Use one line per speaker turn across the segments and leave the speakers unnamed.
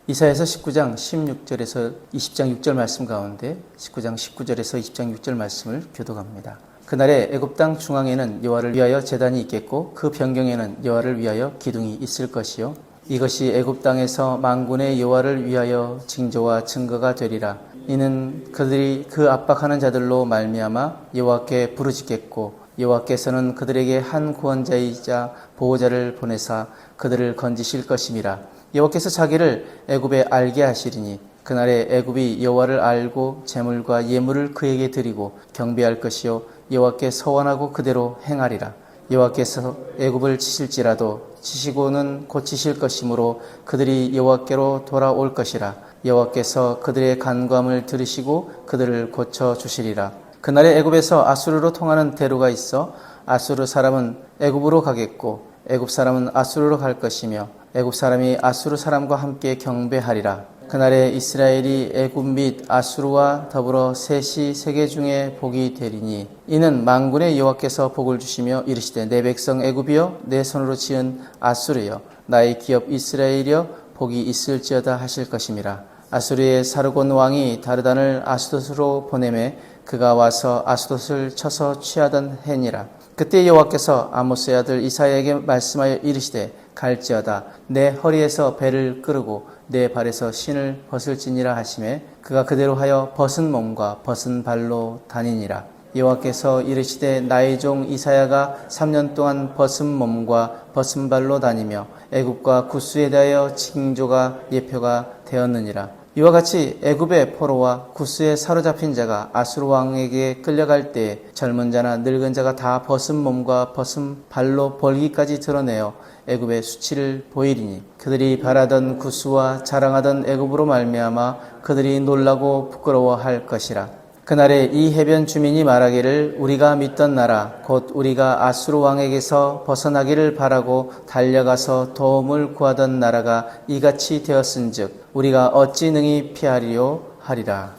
이사야서 19장 16절에서 20장 6절 말씀 가운데 19장 19절에서 20장 6절 말씀을 교독합니다. 그날에 애굽 땅 중앙에는 여호와를 위하여 제단이 있겠고 그 변경에는 여호와를 위하여 기둥이 있을 것이요 이것이 애굽 땅에서 만군의 여호와를 위하여 징조와 증거가 되리라. 이는 그들이 그 압박하는 자들로 말미암아 여호와께 부르짖겠고 여호와께서는 그들에게 한 구원자이자 보호자를 보내사 그들을 건지실 것임이라. 여호와께서 자기를 애굽에 알게 하시리니 그날에 애굽이 여호와를 알고 제물과 예물을 그에게 드리고 경배할 것이요 여호와께 서원하고 그대로 행하리라. 여호와께서 애굽을 치실지라도 치시고는 고치실 것이므로 그들이 여호와께로 돌아올 것이라. 여호와께서 그들의 간구함을 들으시고 그들을 고쳐 주시리라. 그날에 애굽에서 아수르로 통하는 대로가 있어 아수르 사람은 애굽으로 가겠고 애굽 사람은 아수르로 갈 것이며 애굽 사람이 아수르 사람과 함께 경배하리라. 그날에 이스라엘이 애굽 및 아수르와 더불어 셋이 세계 중에 복이 되리니 이는 만군의 여호와께서 복을 주시며 이르시되 내 백성 애굽이여 내 손으로 지은 아수르여 나의 기업 이스라엘이여 복이 있을지어다 하실 것임이라. 아수르의 사르곤 왕이 다르단을 아수돗으로 보내매 그가 와서 아수돗을 쳐서 취하던 해니라. 그때 여호와께서 아모스의 아들 이사야에게 말씀하여 이르시되 갈지어다 내 허리에서 배를 끄르고 내 발에서 신을 벗을지니라 하시매 그가 그대로 하여 벗은 몸과 벗은 발로 다니니라. 여호와께서 이르시되 나의 종 이사야가 3년 동안 벗은 몸과 벗은 발로 다니며 애굽과 구스에 대하여 징조가 예표가 되었느니라. 이와 같이 애굽의 포로와 구스에 사로잡힌 자가 아수르 왕에게 끌려갈 때 젊은 자나 늙은 자가 다 벗은 몸과 벗은 발로 벌기까지 드러내어 애굽의 수치를 보이리니 그들이 바라던 구스와 자랑하던 애굽으로 말미암아 그들이 놀라고 부끄러워할 것이라. 그날에 이 해변 주민이 말하기를 우리가 믿던 나라 곧 우리가 아수르 왕에게서 벗어나기를 바라고 달려가서 도움을 구하던 나라가 이같이 되었은즉 우리가 어찌 능히 피하리요 하리라.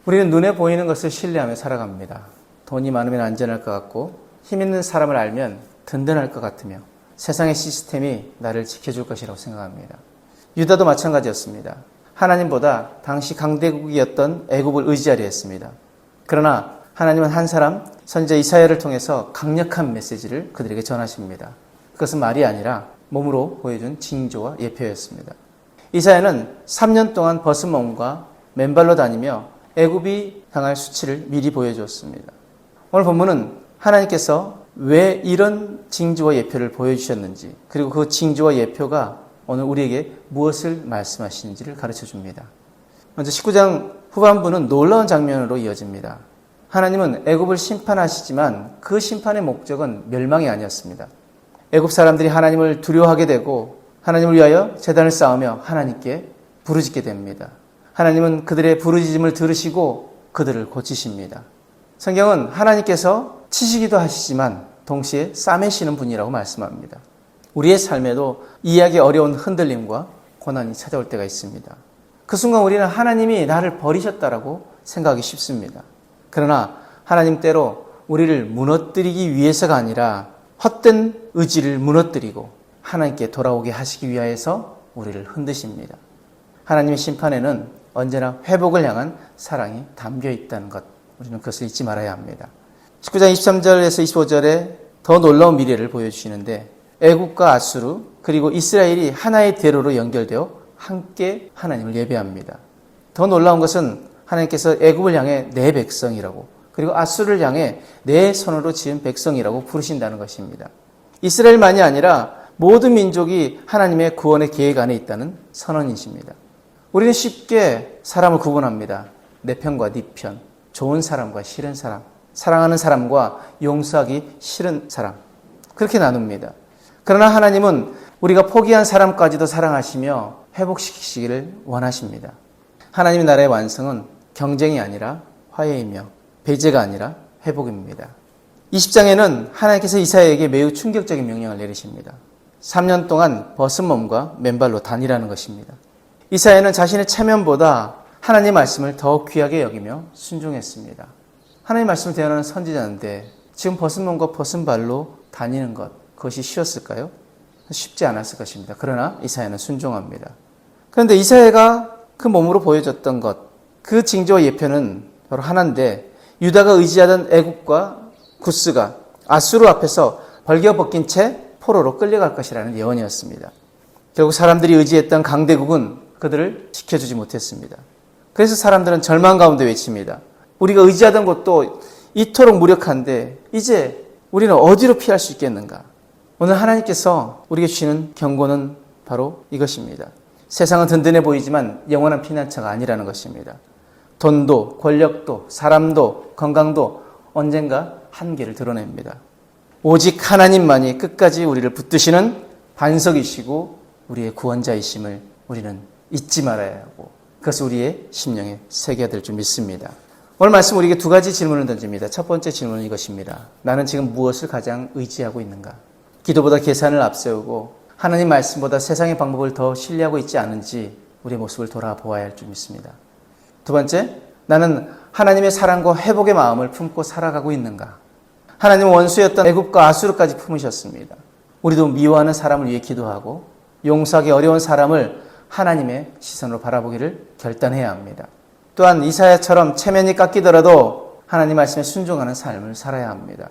우리는 눈에 보이는 것을 신뢰하며 살아갑니다. 돈이 많으면 안전할 것 같고 힘 있는 사람을 알면 든든할 것 같으며 세상의 시스템이 나를 지켜줄 것이라고 생각합니다. 유다도 마찬가지였습니다. 하나님보다 당시 강대국이었던 애굽을 의지하려 했습니다. 그러나 하나님은 한 사람 선지자 이사야를 통해서 강력한 메시지를 그들에게 전하십니다. 그것은 말이 아니라 몸으로 보여준 징조와 예표였습니다. 이사야는 3년 동안 벗은 몸과 맨발로 다니며 애굽이 당할 수치를 미리 보여주었습니다. 오늘 본문은 하나님께서 왜 이런 징조와 예표를 보여주셨는지 그리고 그 징조와 예표가 오늘 우리에게 무엇을 말씀하시는지를 가르쳐줍니다. 먼저 19장 후반부는 놀라운 장면으로 이어집니다. 하나님은 애굽을 심판하시지만 그 심판의 목적은 멸망이 아니었습니다. 애굽 사람들이 하나님을 두려워하게 되고 하나님을 위하여 제단을 쌓으며 하나님께 부르짖게 됩니다. 하나님은 그들의 부르짖음을 들으시고 그들을 고치십니다. 성경은 하나님께서 치시기도 하시지만 동시에 싸매시는 분이라고 말씀합니다. 우리의 삶에도 이해하기 어려운 흔들림과 고난이 찾아올 때가 있습니다. 그 순간 우리는 하나님이 나를 버리셨다라고 생각하기 쉽습니다. 그러나 하나님 때로 우리를 무너뜨리기 위해서가 아니라 헛된 의지를 무너뜨리고 하나님께 돌아오게 하시기 위하여서 우리를 흔드십니다. 하나님의 심판에는 언제나 회복을 향한 사랑이 담겨 있다는 것, 우리는 그것을 잊지 말아야 합니다. 19장 23절에서 25절에 더 놀라운 미래를 보여주시는데 애굽과 아수르 그리고 이스라엘이 하나의 대로로 연결되어 함께 하나님을 예배합니다. 더 놀라운 것은 하나님께서 애굽을 향해 내 백성이라고 그리고 아수르를 향해 내 손으로 지은 백성이라고 부르신다는 것입니다. 이스라엘만이 아니라 모든 민족이 하나님의 구원의 계획 안에 있다는 선언이십니다. 우리는 쉽게 사람을 구분합니다. 내 편과 네 편, 좋은 사람과 싫은 사람, 사랑하는 사람과 용서하기 싫은 사람, 그렇게 나눕니다. 그러나 하나님은 우리가 포기한 사람까지도 사랑하시며 회복시키시기를 원하십니다. 하나님의 나라의 완성은 경쟁이 아니라 화해이며 배제가 아니라 회복입니다. 20장에는 하나님께서 이사야에게 매우 충격적인 명령을 내리십니다. 3년 동안 벗은 몸과 맨발로 다니라는 것입니다. 이사야는 자신의 체면보다 하나님의 말씀을 더 귀하게 여기며 순종했습니다. 하나님의 말씀을 대하는 선지자인데 지금 벗은 몸과 벗은 발로 다니는 것, 그것이 쉬웠을까요? 쉽지 않았을 것입니다. 그러나 이사야는 순종합니다. 그런데 이사야가 그 몸으로 보여줬던 것, 그 징조와 예표는 바로 하나인데 유다가 의지하던 애굽과 구스가 아수르 앞에서 벌겨벗긴 채 포로로 끌려갈 것이라는 예언이었습니다. 결국 사람들이 의지했던 강대국은 그들을 지켜주지 못했습니다. 그래서 사람들은 절망 가운데 외칩니다. 우리가 의지하던 곳도 이토록 무력한데 이제 우리는 어디로 피할 수 있겠는가? 오늘 하나님께서 우리에게 주시는 경고는 바로 이것입니다. 세상은 든든해 보이지만 영원한 피난처가 아니라는 것입니다. 돈도 권력도 사람도 건강도 언젠가 한계를 드러냅니다. 오직 하나님만이 끝까지 우리를 붙드시는 반석이시고 우리의 구원자이심을 우리는 잊지 말아야 하고 그것을 우리의 심령에 새겨야 될 줄 믿습니다. 오늘 말씀 우리에게 두 가지 질문을 던집니다. 첫 번째 질문은 이것입니다. 나는 지금 무엇을 가장 의지하고 있는가? 기도보다 계산을 앞세우고 하나님 말씀보다 세상의 방법을 더 신뢰하고 있지 않은지 우리의 모습을 돌아보아야 할 줄 믿습니다. 두 번째, 나는 하나님의 사랑과 회복의 마음을 품고 살아가고 있는가? 하나님은 원수였던 애굽과 아수르까지 품으셨습니다. 우리도 미워하는 사람을 위해 기도하고 용서하기 어려운 사람을 하나님의 시선으로 바라보기를 결단해야 합니다. 또한 이사야처럼 체면이 깎이더라도 하나님 말씀에 순종하는 삶을 살아야 합니다.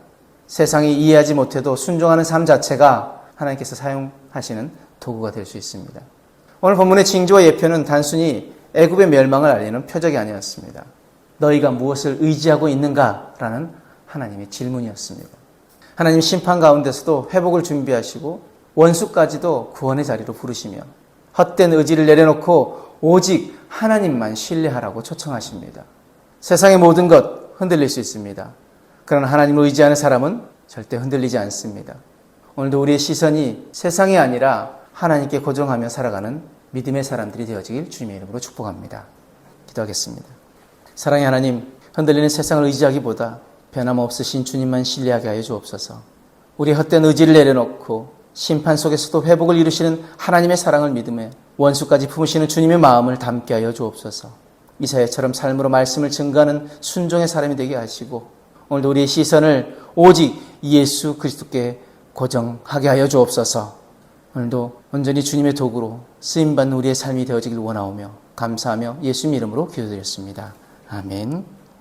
세상이 이해하지 못해도 순종하는 삶 자체가 하나님께서 사용하시는 도구가 될 수 있습니다. 오늘 본문의 징조와 예표는 단순히 애굽의 멸망을 알리는 표적이 아니었습니다. 너희가 무엇을 의지하고 있는가라는 하나님의 질문이었습니다. 하나님 심판 가운데서도 회복을 준비하시고 원수까지도 구원의 자리로 부르시며 헛된 의지를 내려놓고 오직 하나님만 신뢰하라고 초청하십니다. 세상의 모든 것 흔들릴 수 있습니다. 그러나 하나님을 의지하는 사람은 절대 흔들리지 않습니다. 오늘도 우리의 시선이 세상이 아니라 하나님께 고정하며 살아가는 믿음의 사람들이 되어지길 주님의 이름으로 축복합니다. 기도하겠습니다. 사랑의 하나님, 흔들리는 세상을 의지하기보다 변함없으신 주님만 신뢰하게 하여 주옵소서. 우리 헛된 의지를 내려놓고 심판 속에서도 회복을 이루시는 하나님의 사랑을 믿음에 원수까지 품으시는 주님의 마음을 담게 하여 주옵소서. 이사야처럼 삶으로 말씀을 증거하는 순종의 사람이 되게 하시고 오늘도 우리의 시선을 오직 예수 그리스도께 고정하게 하여 주옵소서. 오늘도 온전히 주님의 도구로 쓰임받는 우리의 삶이 되어지길 원하오며 감사하며 예수님 이름으로 기도드렸습니다. 아멘.